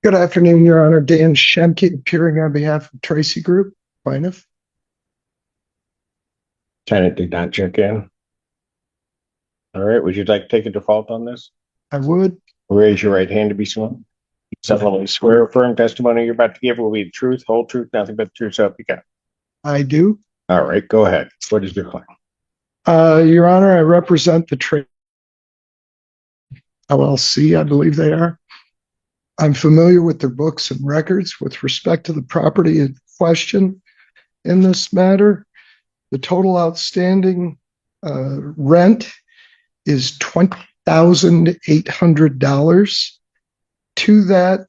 Good afternoon, Your Honor. Dan Shemke, appearing on behalf of Tracy Group, plaintiff. Tenant did not check in. All right, would you like to take a default on this? I would. Raise your right hand to be sworn. Solemnly swear affirm testimony you're about to give will be the truth, whole truth, nothing but the truth, so help you God. I do. All right, go ahead. What is your claim? Your Honor, I represent the Tracy LLC, I believe they are. I'm familiar with their books and records with respect to the property in question in this matter. The total outstanding rent is $20,800. To that,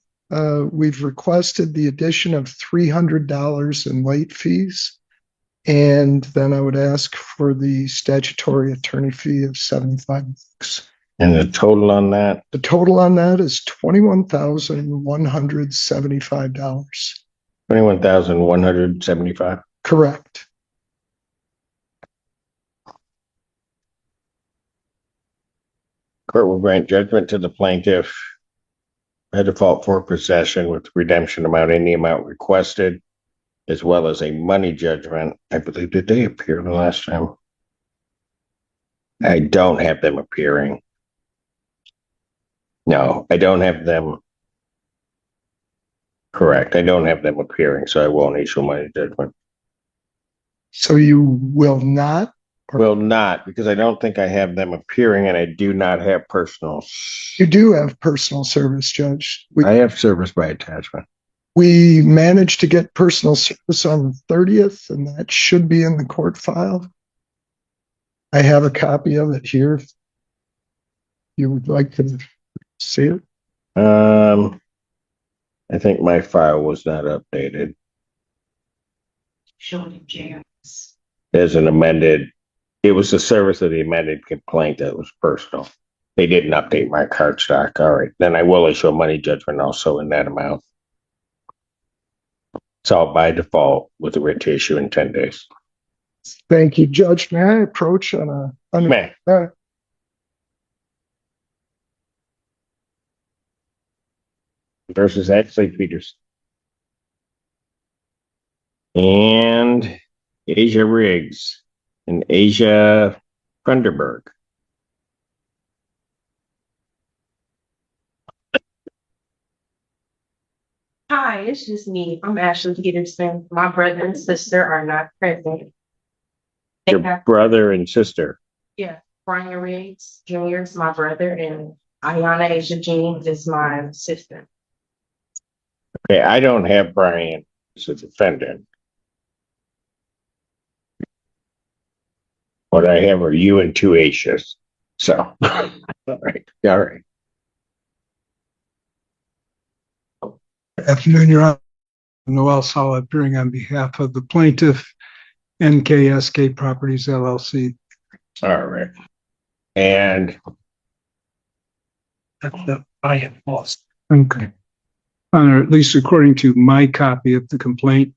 we've requested the addition of $300 in late fees. And then I would ask for the statutory attorney fee of $75. And the total on that? The total on that is $21,175. $21,175. Correct. Court will grant judgment to the plaintiff by default for possession with redemption amount, any amount requested, as well as a money judgment. I believe, did they appear the last time? I don't have them appearing. No, I don't have them. Correct. I don't have them appearing, so I won't issue money judgment. So you will not? Will not, because I don't think I have them appearing, and I do not have personal. You do have personal service, Judge. I have service by attachment. We managed to get personal service on the 30th, and that should be in the court file. I have a copy of it here. If you would like to see it. I think my file was not updated. Showing JRS. There's an amended, it was the service of the amended complaint that was personal. They didn't update my card stock. All right, then I will issue a money judgment also in that amount. It's all by default with a writ to issue in 10 days. Thank you, Judge. May I approach on a... May. Versus Ashley Peters. And Asia Riggs and Asia Funderburg. Hi, it's just me. I'm Ashley Peterson. My brother and sister are not present. Your brother and sister. Yeah, Brian Riggs Jr. is my brother, and Ayana Asia Jeans is my sister. Okay, I don't have Brian as a defendant. What I have are you and two Asias. So, all right. Afternoon, Your Honor. Noel Sala appearing on behalf of the plaintiff, NKSK Properties LLC. All right. And I have lost. Okay. Or at least according to my copy of the complaint,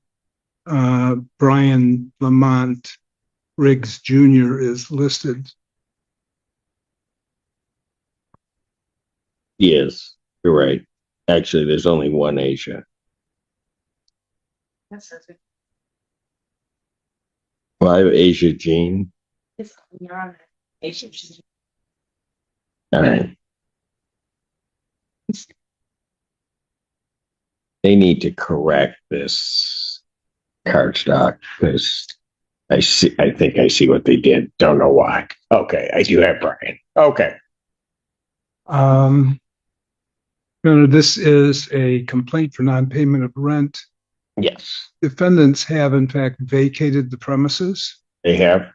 Brian Lamont Riggs Jr. is listed. yes, you're right. Actually, there's only one Asia. That's it. Well, I have Asia Jean. It's Ayana Asia Jeans. All right. They need to correct this card stock because I think I see what they did. Don't know why. Okay, I do have Brian. Okay. This is a complaint for non-payment of rent. Yes, Defendants have in fact vacated the premises they have.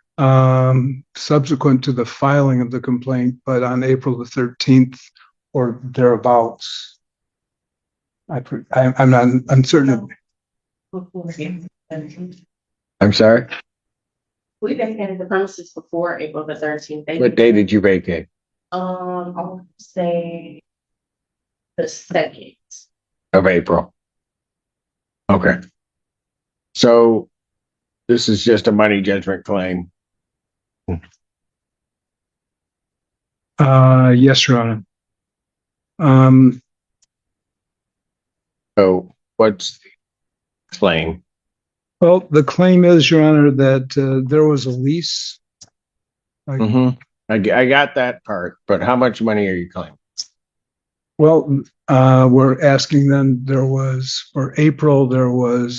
subsequent to the filing of the complaint, but on April the 13th or thereabouts. I'm not uncertain. I'm sorry. We vacated the premises before April the 13th. What day did you vacate? I would say the 2nd Of April. Okay. So this is just a money judgment claim. Yes, Your Honor. So what's the claim? Well, the claim is, Your Honor, that there was a lease. Mm-hmm. I got that part, but how much money are you claiming? Well, we're asking them, for April, for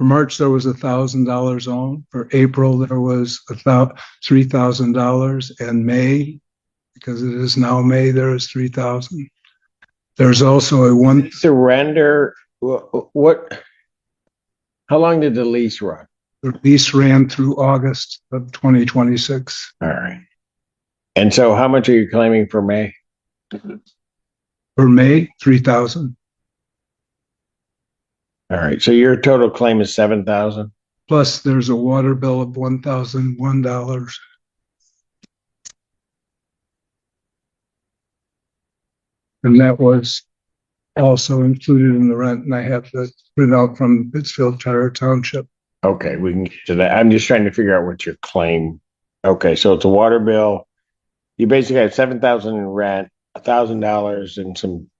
March, there was $1,000 owed. For April, there was $3,000, and May, because it is now May, there is 3,000. There's also Surrender. What? How long did the lease run? the lease ran through August of 2026. All right. And so how much are you claiming for May? For May, 3,000. All right. So your total claim is 7,000? Plus, there's a water bill of $1,001. And that was also included in the rent, and I have the printout from Pittsfield Charter Township. Okay, we can get to that. I'm just trying to figure out what your claim. Okay, so it's a water bill. You basically have 7,000 in rent, $1,000 and some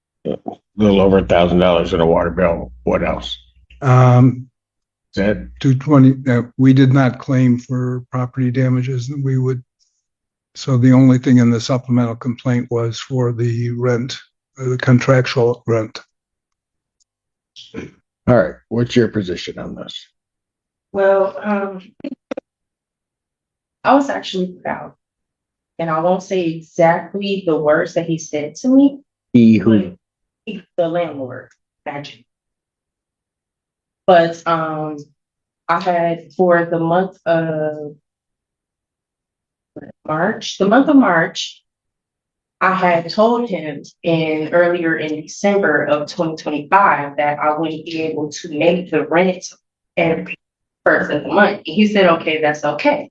little over $1,000 in a water bill. What else? Is that 220, we did not claim for property damages. So the only thing in the supplemental complaint was for the rent, the contractual rent. all right? What's your position on this? Well, I was actually proud. And I won't say exactly the words that he said to me, Who? the landlord, actually. But I had for the month of March, I had told him earlier in December of 2025 that I wouldn't be able to make the rent every first of the month. And he said, okay, that's okay.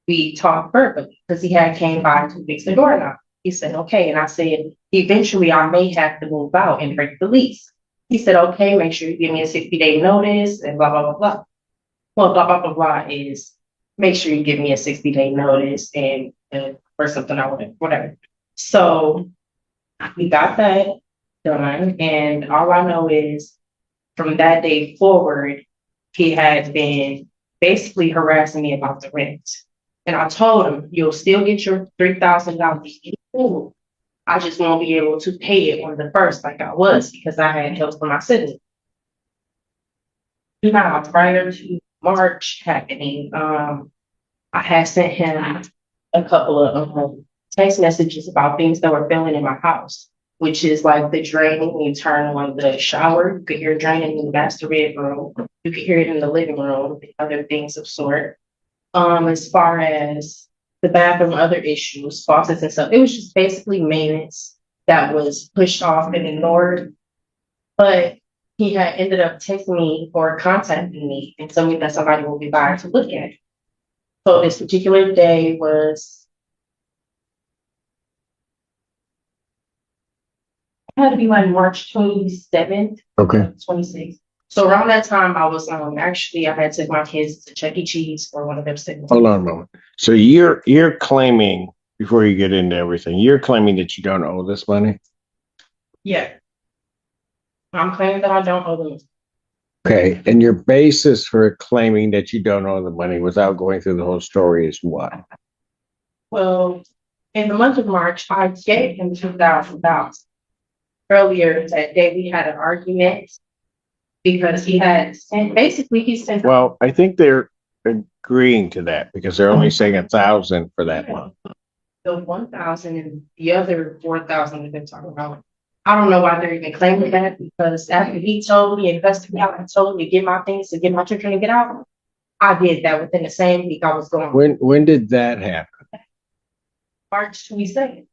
We talked verbally because he had came by to fix the doorknob. He said, okay. And I said, eventually I may have to move out and break the lease. He said, okay, make sure you give me a 60-day notice and blah, blah, blah, blah. Well, blah, blah, blah, blah is make sure you give me a 60-day notice and or something, whatever. So we got that done. And all I know is from that day forward, he had been basically harassing me about the rent. And I told him, you'll still get your $3,000. I just won't be able to pay it on the first like I was because I had help from my sibling. Now, prior to March happening, I had sent him a couple of text messages about things that were failing in my house, which is like the drain. When you turn on the shower, you could hear it draining in the master bedroom. You could hear it in the living room, and other things of sort. As far as the bathroom, other issues, faucets and stuff, it was just basically maintenance that was pushed off and ignored. But he had ended up texting me or contacting me and telling me that somebody will be by to look at it. So this particular day was had to be like March 27th, Okay. 26th. So around that time, I was actually I had to take my kids to Chuck E. Cheese for one of their signals. Hold on a moment. So you're claiming, before you get into everything, you're claiming that you don't owe this money? Yeah. I'm claiming that I don't owe them. Okay. And your basis for claiming that you don't owe the money without going through the whole story is what? Well, in the month of March, I gave him $2,000. Earlier that day, we had an argument because he had sent, basically he sent. Well, I think they're agreeing to that because they're only saying 1,000 for that month. The 1,000 and the other 4,000 we've been talking about. I don't know why they're even claiming that because after he told me and cussed me out and told me to get my things, to get my children and get out, I did that within the same week I was going. When did that happen? March 22nd.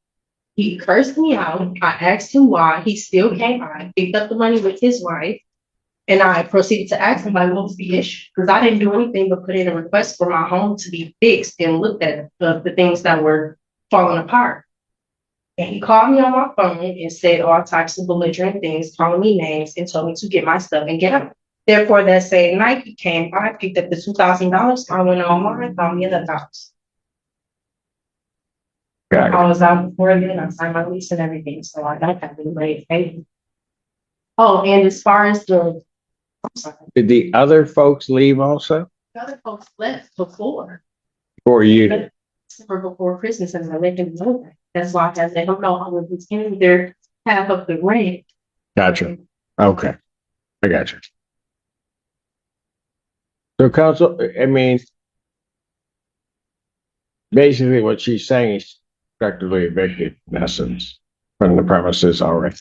He cursed me out. I asked him why. He still came by, picked up the money with his wife, and I proceeded to ask him like, what was the issue? Because I didn't do anything but put in a request for my home to be fixed and looked at the things that were falling apart. And he called me on my phone and said all types of belligerent things, calling me names, and told me to get my stuff and get out. Therefore, that same night he came by, picked up the $2,000. I went online, found me in the house. Got it. I was out before then. I signed my lease and everything, so I don't have any way to pay. Oh, and as far as I'm sorry, Did the other folks leave also? the other folks left before. Or you? Before Christmas, and I let them know that. That's why I let them know I was getting their half of the rent. Gotcha. Okay. I got you. So counsel, I mean, basically what she's saying is effectively evicted in essence from the premises already.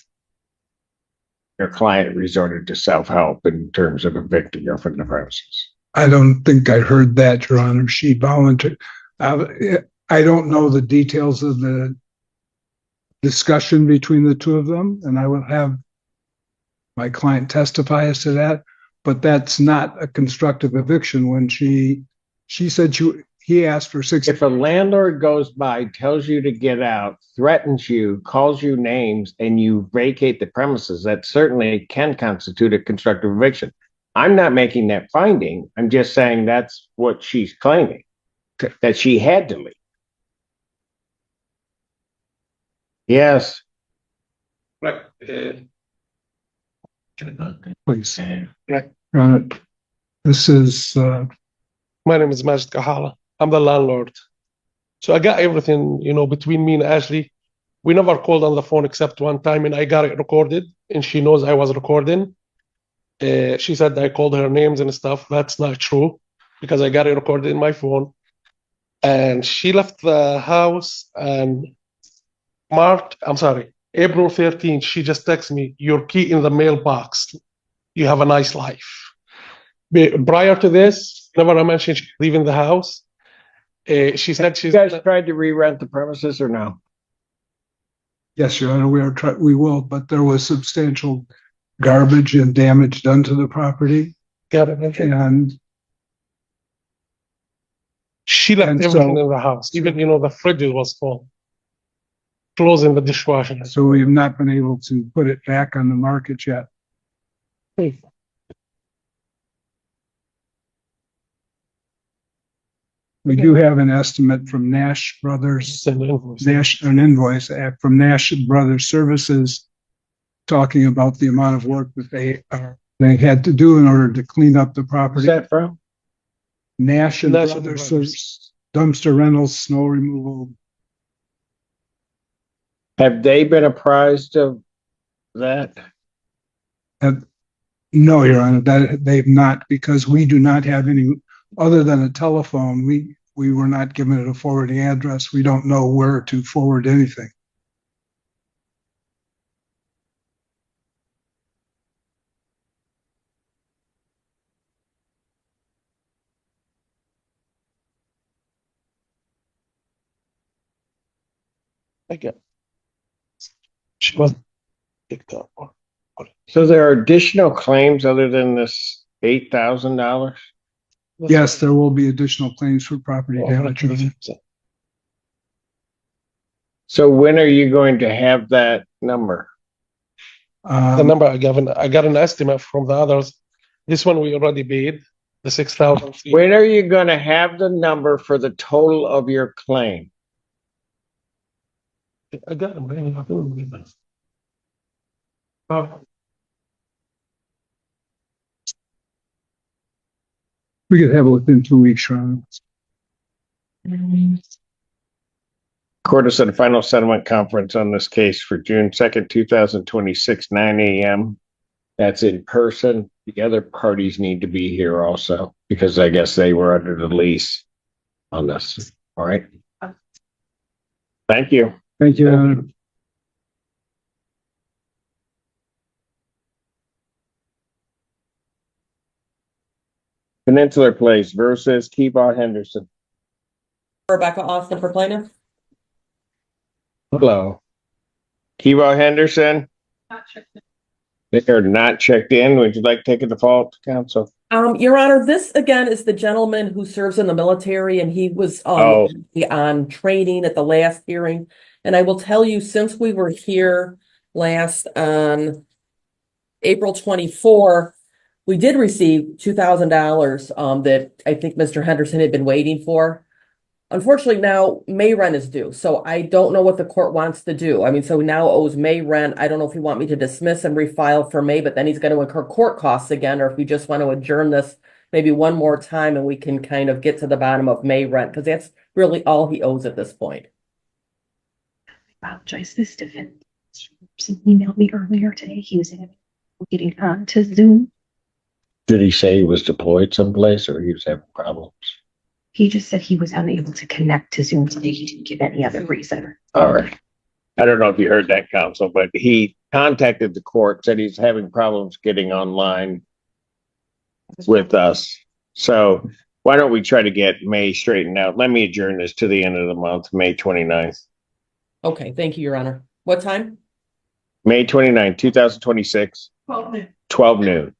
Your client resorted to self-help in terms of evicting her from the premises. I don't think I heard that, Your Honor. She volunteered. I don't know the details of the discussion between the two of them, and I will have my client testify as to that. But that's not a constructive eviction when she said he asked for 60. If a landlord goes by, tells you to get out, threatens you, calls you names, and you vacate the premises, that certainly can constitute a constructive eviction. I'm not making that finding. I'm just saying that's what she's claiming, that she had to leave. Yes. Right. Please. Right. Your Honor, this is, My name is Majid Kahala. I'm the landlord. So I got everything, between me and Ashley. We never called on the phone except one time, and I got it recorded, and she knows I was recording. She said I called her names and stuff. That's not true because I got it recorded in my phone. And she left the house and April 13th, she just texted me, your key in the mailbox. You have a nice life. Prior to this, never mentioned she's leaving the house. She said You guys tried to re-rent the premises or no? yes, Your Honor, we will, but there was substantial garbage and damage done to the property. got it. And She left And everything so- in the house. Even, the fridge was full. Closing the dishwasher. so we have not been able to put it back on the market yet. We do have an estimate from Nash Brothers, Send the invoice. an invoice from Nash Brothers Services talking about the amount of work that they had to do in order to clean up the Where's property. that from? Nash and Nash and Brothers, Brothers. dumpster rentals, snow removal. Have they been apprised of that? No, Your Honor, that they've not, because we do not have any, other than a telephone, we were not given it a forwarding address. We don't know where to forward anything. I get. She was picked up. So there are additional claims other than this $8,000? Yes, there will be additional claims for property damage. Your Honor. So when are you going to have that number? The number I got an estimate from the others. This one we already paid, the 6,000. When are you going to have the number for the total of your claim? I got them. Man. I don't remember. We could have it within 2 weeks, Your Honor. Court has set a final settlement conference on this case for June 2nd, 2026, 9 a.m. That's in person. The other parties need to be here also because I guess they were under the lease on this. All right. Thank you. Thank you, Your Honor. Peninsular Place versus Keebaugh Henderson. Rebecca Austin for plaintiff. Hello. Keebaugh Henderson. They are not checked in. Would you like to take a default, counsel? Your Honor, this again is the gentleman who serves in the military, and he was on training at the last hearing. And I will tell you, since we were here last on April 24, we did receive $2,000 that I think Mr. Henderson had been waiting for. unfortunately now May rent is due, so I don't know what the court wants to do. I mean, so now owes May rent. I don't know if you want me to dismiss and refile for May, but then he's going to incur court costs again, or if we just want to adjourn this maybe one more time and we can kind of get to the bottom of May rent, because that's really all he owes at this point. Apologize. This defendant emailed me earlier today. He was getting on to Zoom. Did he say he was deployed someplace or he was having problems? He just said he was unable to connect to Zoom today. He didn't give any other reason. All right. I don't know if you heard that, counsel, but he contacted the court, said he's having problems getting online with us. So why don't we try to get May straightened out? Let me adjourn this to the end of the month, May 29th. Okay, thank you, Your Honor. What time? May 29th, 2026, 12 noon.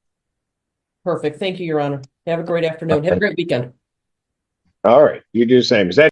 Perfect. Thank you, Your Honor. Have a great afternoon. Have a great weekend. All right. You do the same. Is that